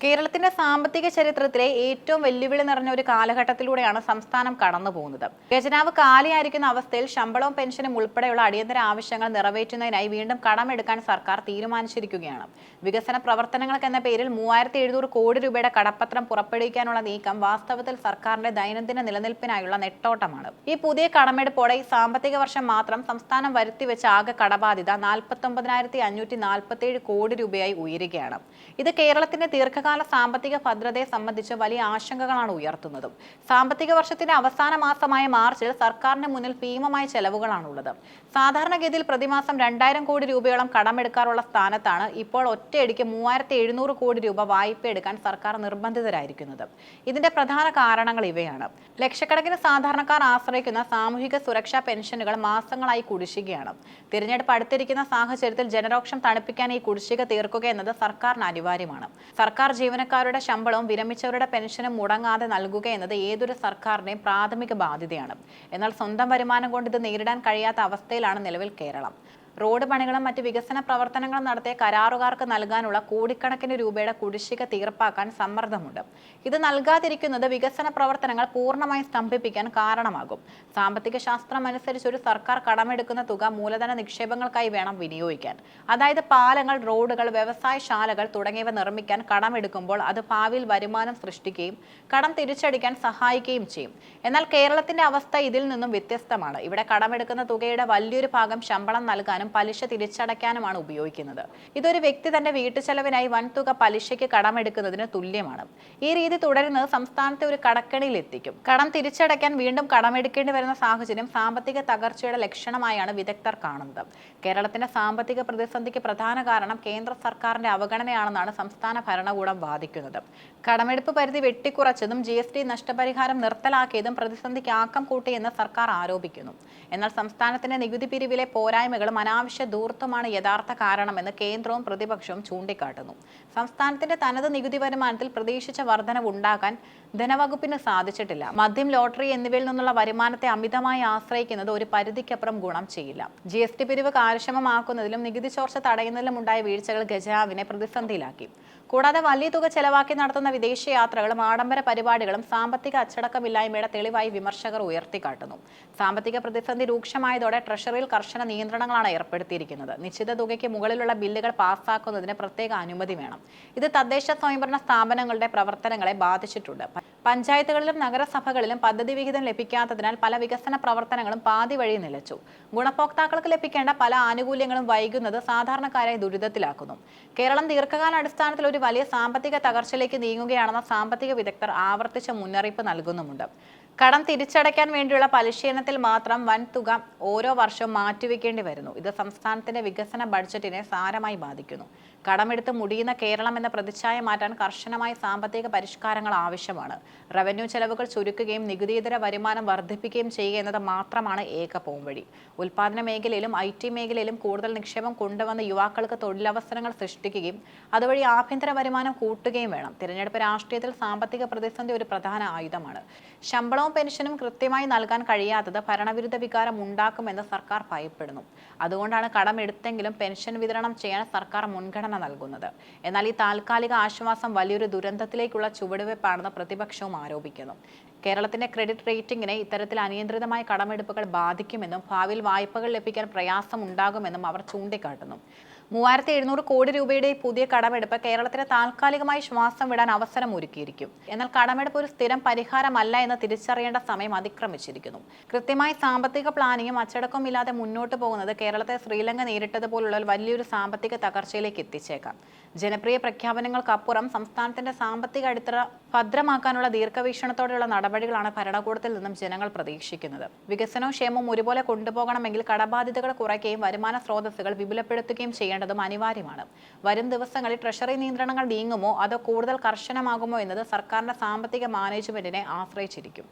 കേരളത്തിന്റെ സാമ്പത്തിക ചരിത്രത്തിലെ ഏറ്റവും വെല്ലുവിളി നിറഞ്ഞ ഒരു കാലഘട്ടത്തിലൂടെയാണ് സംസ്ഥാനം കടന്നുപോകുന്നത്. ഖജനാവ് കാലിയായിരിക്കുന്ന അവസ്ഥയിൽ ശമ്പളവും പെൻഷനും ഉൾപ്പെടെയുള്ള അടിയന്തര ആവശ്യങ്ങൾ നിറവേറ്റുന്നതിനായി വീണ്ടും കടമെടുക്കാൻ സർക്കാർ തീരുമാനിച്ചിരിക്കുകയാണ്. വികസന പ്രവർത്തനങ്ങൾക്കെന്ന പേരിൽ 3700 കോടി രൂപയുടെ കടപ്പത്രം പുറപ്പെടുവിക്കാനുള്ള നീക്കം വാസ്തവത്തിൽ സർക്കാരിന്റെ ദൈനംദിന നിലനിൽപ്പിനായുള്ള നെട്ടോട്ടമാണ്. ഈ പുതിയ കടമെടുപ്പോടെ ഈ സാമ്പത്തിക വർഷം മാത്രം സംസ്ഥാനം വരുത്തിവെച്ച ആകെ കടബാധ്യത 49,547 കോടി രൂപയായി ഉയരുകയാണ്. ഇത് കേരളത്തിന്റെ ദീർഘകാല സാമ്പത്തിക ഭദ്രതയെ സംബന്ധിച്ച് വലിയ ആശങ്കകളാണ് ഉയർത്തുന്നത്. സാമ്പത്തിക വർഷത്തിന്റെ അവസാന മാസമായ മാർച്ചിൽ സർക്കാരിന് മുന്നിൽ ഭീമമായ ചെലവുകളാണുള്ളത്. സാധാരണഗതിയിൽ പ്രതിമാസം 2000 കോടി രൂപയോളം കടമെടുക്കാറുള്ള സ്ഥാനത്താണ് ഇപ്പോൾ ഒറ്റയടിക്ക് 3700 കോടി രൂപ വായ്പ എടുക്കാൻ സർക്കാർ നിർബന്ധിതരായിരിക്കുന്നത്. ഇതിന്റെ പ്രധാന കാരണങ്ങൾ ഇവയാണ്. ലക്ഷക്കണക്കിന് സാധാരണക്കാർ ആശ്രയിക്കുന്ന സാമൂഹിക സുരക്ഷാ പെൻഷനുകൾ മാസങ്ങളായി കുടിശ്ശികയാണ്. തിരഞ്ഞെടുപ്പ് അടുത്തിരിക്കുന്ന സാഹചര്യത്തിൽ ജനരോക്ഷം തണുപ്പിക്കാൻ ഈ കുടിശ്ശിക തീർക്കുക എന്നത് സർക്കാരിന് അനിവാര്യമാണ്. സർക്കാർ ജീവനക്കാരുടെ ശമ്പളവും വിരമിച്ചവരുടെ പെൻഷനും മുടങ്ങാതെ നൽകുക എന്നത് ഏതൊരു സർക്കാരിന്റെയും പ്രാഥമിക ബാധ്യതയാണ്. എന്നാൽ സ്വന്തം വരുമാനം കൊണ്ട് ഇത് നേരിടാൻ കഴിയാത്ത അവസ്ഥയിലാണ് നിലവിൽ കേരളം. റോഡ് പണികളും മറ്റ് വികസന പ്രവർത്തനങ്ങളും നടത്തിയ കരാറുകാർക്ക് നൽകാനുള്ള കോടിക്കണക്കിന് രൂപയുടെ കുടിശ്ശിക തീർപ്പാക്കാൻ സമ്മർദ്ദമുണ്ട്. ഇത് നൽകാതിരിക്കുന്നത് വികസന പ്രവർത്തനങ്ങൾ പൂർണ്ണമായി സ്തംഭിപ്പിക്കാൻ കാരണമാകും. സാമ്പത്തിക ശാസ്ത്രം അനുസരിച്ച് ഒരു സർക്കാർ കടമെടുക്കുന്ന തുക മൂലധന നിക്ഷേപങ്ങൾക്കായി വേണം വിനിയോഗിക്കാൻ. അതായത് പാലങ്ങൾ, റോഡുകൾ, വ്യവസായശാലകൾ തുടങ്ങിയവ നിർമ്മിക്കാൻ കടമെടുക്കുമ്പോൾ അത് ഭാവിയിൽ വരുമാനം സൃഷ്ടിക്കുകയും കടം തിരിച്ചടിക്കാൻ സഹായിക്കുകയും ചെയ്യും. എന്നാൽ കേരളത്തിന്റെ അവസ്ഥ ഇതിൽ നിന്നും വ്യത്യസ്തമാണ്. ഇവിടെ കടമെടുക്കുന്ന തുകയുടെ വലിയൊരു ഭാഗം ശമ്പളം നൽകാനും പലിശ തിരിച്ചടയ്ക്കാനുമാണ് ഉപയോഗിക്കുന്നത്. ഇതൊരു വ്യക്തി തന്റെ വീട്ടുചെലവിനായി വൻതുക പലിശയ്ക്ക് കടമെടുക്കുന്നതിന് തുല്യമാണ്. ഈ രീതി തുടരുന്നത് സംസ്ഥാനത്തെ ഒരു കടക്കെണിയിൽ എത്തിക്കും. കടം തിരിച്ചടയ്ക്കാൻ വീണ്ടും കടമെടുക്കേണ്ടി വരുന്ന സാഹചര്യം സാമ്പത്തിക തകർച്ചയുടെ ലക്ഷണമായാണ് വിദഗ്ധർ കാണുന്നത്. കേരളത്തിന്റെ സാമ്പത്തിക പ്രതിസന്ധിക്ക് പ്രധാന കാരണം കേന്ദ്ര സർക്കാരിന്റെ അവഗണനയാണെന്നാണ് സംസ്ഥാന ഭരണകൂടം വാദിക്കുന്നത്. കടമെടുപ്പ് പരിധി വെട്ടിക്കുറച്ചതും GST നഷ്ടപരിഹാരം നിർത്തലാക്കിയതും പ്രതിസന്ധിക്ക് ആക്കം കൂട്ടിയെന്ന് സർക്കാർ ആരോപിക്കുന്നു. എന്നാൽ സംസ്ഥാനത്തിന്റെ നികുതി പിരിവിലെ പോരായ്മകളും അനാവശ്യ ധൂർത്തമാണ് യഥാർത്ഥ കാരണമെന്ന് കേന്ദ്രവും പ്രതിപക്ഷവും ചൂണ്ടിക്കാട്ടുന്നു. സംസ്ഥാനത്തിന്റെ തനത് നികുതി വരുമാനത്തിൽ പ്രതീക്ഷിച്ച വർധനവ് ഉണ്ടാക്കാൻ ധനവകുപ്പിന് സാധിച്ചിട്ടില്ല. മദ്യം, ലോട്ടറി എന്നിവയിൽ നിന്നുള്ള വരുമാനത്തെ അമിതമായി ആശ്രയിക്കുന്നത് ഒരു പരിധിക്കപ്പുറം ഗുണം ചെയ്യില്ല. GST പിരിവ് കാര്യക്ഷമമാക്കുന്നതിലും നികുതി ചോർച്ച തടയുന്നതിലും ഉണ്ടായ വീഴ്ചകൾ ഖജനാവിനെ പ്രതിസന്ധിയിലാക്കി. കൂടാതെ വലിയ തുക ചെലവാക്കി നടത്തുന്ന വിദേശ യാത്രകളും ആഡംബര പരിപാടികളും സാമ്പത്തിക അച്ചടക്കമില്ലായ്മയുടെ തെളിവായി വിമർശകർ ഉയർത്തിക്കാട്ടുന്നു. സാമ്പത്തിക പ്രതിസന്ധി രൂക്ഷമായതോടെ ട്രഷറിയിൽ കർശന നിയന്ത്രണങ്ങളാണ് ഏർപ്പെടുത്തിയിരിക്കുന്നത്. നിശ്ചിത തുകയ്ക്ക് മുകളിലുള്ള ബില്ലുകൾ പാസ്സാക്കുന്നതിന് പ്രത്യേക അനുമതി വേണം. ഇത് തദ്ദേശ സ്വയംഭരണ സ്ഥാപനങ്ങളുടെ പ്രവർത്തനങ്ങളെ ബാധിച്ചിട്ടുണ്ട്. പഞ്ചായത്തുകളിലും നഗരസഭകളിലും പദ്ധതി വിഹിതം ലഭിക്കാത്തതിനാൽ പല വികസന പ്രവർത്തനങ്ങളും പാതി വഴി നിലച്ചു. ഗുണഭോക്താക്കൾക്ക് ലഭിക്കേണ്ട പല ആനുകൂല്യങ്ങളും വൈകുന്നത് സാധാരണക്കാരെ ദുരിതത്തിലാക്കുന്നു. കേരളം ദീർഘകാല അടിസ്ഥാനത്തിൽ ഒരു വലിയ സാമ്പത്തിക തകർച്ചയിലേക്ക് നീങ്ങുകയാണെന്ന സാമ്പത്തിക വിദഗ്ധർ ആവർത്തിച്ച മുന്നറിയിപ്പ് നൽകുന്നുമുണ്ട്. കടം തിരിച്ചടയ്ക്കാൻ വേണ്ടിയുള്ള പലിശയിനത്തിൽ മാത്രം വൻ തുക ഓരോ വർഷവും മാറ്റിവെക്കേണ്ടി വരുന്നു. ഇത് സംസ്ഥാനത്തിന്റെ വികസന ബഡ്ജറ്റിനെ സാരമായി ബാധിക്കുന്നു. കടമെടുത്ത് മുടിയുന്ന കേരളം എന്ന പ്രതിച്ഛായ മാറ്റാൻ കർശനമായ സാമ്പത്തിക പരിഷ്കാരങ്ങൾ ആവശ്യമാണ്. റവന്യൂ ചെലവുകൾ ചുരുക്കുകയും നികുതിയിതര വരുമാനം വർദ്ധിപ്പിക്കുകയും ചെയ്യുക എന്നത് മാത്രമാണ് ഏക പോംവഴി. ഉൽപാദന മേഖലയിലും IT മേഖലയിലും കൂടുതൽ നിക്ഷേപം കൊണ്ടുവന്ന് യുവാക്കൾക്ക് തൊഴിലവസരങ്ങൾ സൃഷ്ടിക്കുകയും അതുവഴി ആഭ്യന്തര വരുമാനം കൂട്ടുകയും വേണം. തിരഞ്ഞെടുപ്പ് രാഷ്ട്രീയത്തിൽ സാമ്പത്തിക പ്രതിസന്ധി ഒരു പ്രധാന ആയുധമാണ്. ശമ്പളവും പെൻഷനും കൃത്യമായി നൽകാൻ കഴിയാത്തത് ഭരണവിരുദ്ധ വികാരം ഉണ്ടാക്കുമെന്ന് സർക്കാർ ഭയപ്പെടുന്നു. അതുകൊണ്ടാണ് കടമെടുത്തെങ്കിലും പെൻഷൻ വിതരണം ചെയ്യാൻ സർക്കാർ മുൻഗണന നൽകുന്നത്. എന്നാൽ ഈ താൽക്കാലിക ആശ്വാസം വലിയൊരു ദുരന്തത്തിലേക്കുള്ള ചുവടുവെപ്പാണെന്ന് പ്രതിപക്ഷവും ആരോപിക്കുന്നു. കേരളത്തിന്റെ ക്രെഡിറ്റ് റേറ്റിംഗിനെ ഇത്തരത്തിൽ അനിയന്ത്രിതമായ കടമെടുപ്പുകൾ ബാധിക്കുമെന്നും ഭാവിയിൽ വായ്പകൾ ലഭിക്കാൻ പ്രയാസം ഉണ്ടാകുമെന്നും അവർ ചൂണ്ടിക്കാട്ടുന്നു. 3700 കോടി രൂപയുടെ പുതിയ കടമെടുപ്പ് കേരളത്തിന് താൽക്കാലികമായി ശ്വാസം വിടാൻ അവസരം ഒരുക്കിയിരിക്കും. എന്നാൽ കടമെടുപ്പ് ഒരു സ്ഥിരം പരിഹാരമല്ല എന്ന് തിരിച്ചറിയേണ്ട സമയം അതിക്രമിച്ചിരിക്കുന്നു. കൃത്യമായി സാമ്പത്തിക പ്ലാനിങ്ങും അച്ചടക്കവും ഇല്ലാതെ മുന്നോട്ട് പോകുന്നത് കേരളത്തെ ശ്രീലങ്ക നേരിട്ടതുപോലുള്ള വലിയൊരു സാമ്പത്തിക തകർച്ചയിലേക്ക് എത്തിച്ചേക്കാം. ജനപ്രിയ പ്രഖ്യാപനങ്ങൾക്കപ്പുറം സംസ്ഥാനത്തിന്റെ സാമ്പത്തിക അടിത്തറ ഭദ്രമാക്കാനുള്ള ദീർഘവീക്ഷണത്തോടെയുള്ള നടപടികളാണ് ഭരണകൂടത്തിൽ നിന്നും ജനങ്ങൾ പ്രതീക്ഷിക്കുന്നത്. വികസനവും ക്ഷേമവും ഒരുപോലെ കൊണ്ടുപോകണമെങ്കിൽ കടബാധ്യതകൾ കുറയ്ക്കുകയും വരുമാന സ്രോതസ്സുകൾ വിപുലപ്പെടുത്തുകയും ചെയ്യേണ്ടതും അനിവാര്യമാണ്. വരും ദിവസങ്ങളിൽ ട്രഷറി നിയന്ത്രണങ്ങൾ നീങ്ങുമോ അതോ കൂടുതൽ കർശനമാകുമോ എന്നത് സർക്കാരിന്റെ സാമ്പത്തിക മാനേജ്മെന്റിനെ ആശ്രയിച്ചിരിക്കും.